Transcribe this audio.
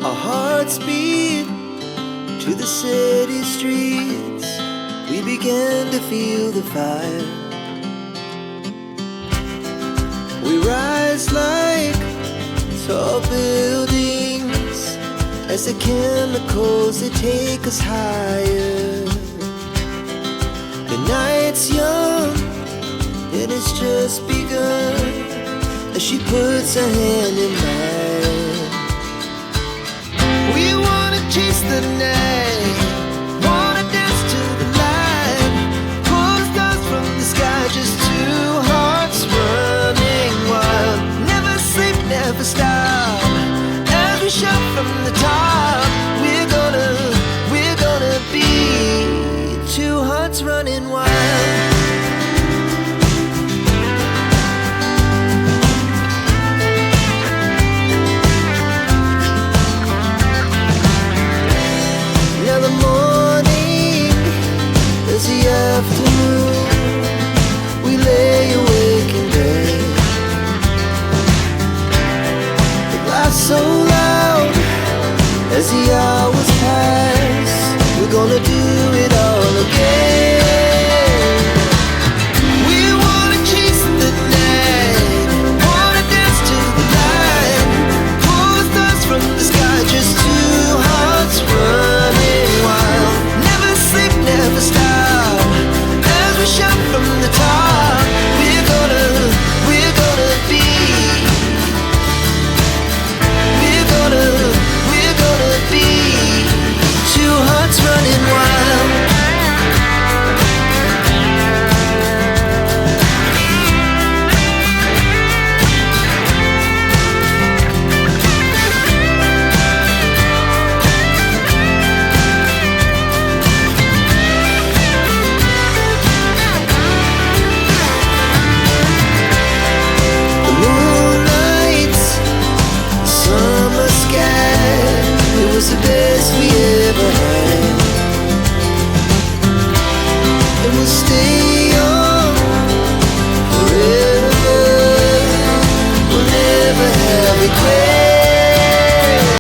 Our hearts beat to the city streets. We began to feel the fire. We rise like tall buildings as the chemicals, they take us higher. The night's young and it's just begun as she puts her hand in mine. We wanna chase the night, wanna dance to the light, pull stars from the sky, just two hearts running wild. Never sleep, never stop, as we shout from the top. We're gonna be two hearts running wild. Now the morning is the afternoon. We lay awake in bed. The glass so loud as the hours pass. We're gonna do it all again. We wanna chase the night, wanna dance to the light, pull stars from the sky, just two hearts running wild. Never sleep, never stop, as we shout from the top. We're gonna be, we're gonna be two hearts running wild. The moonlight, summer sky, it was the best we ever had.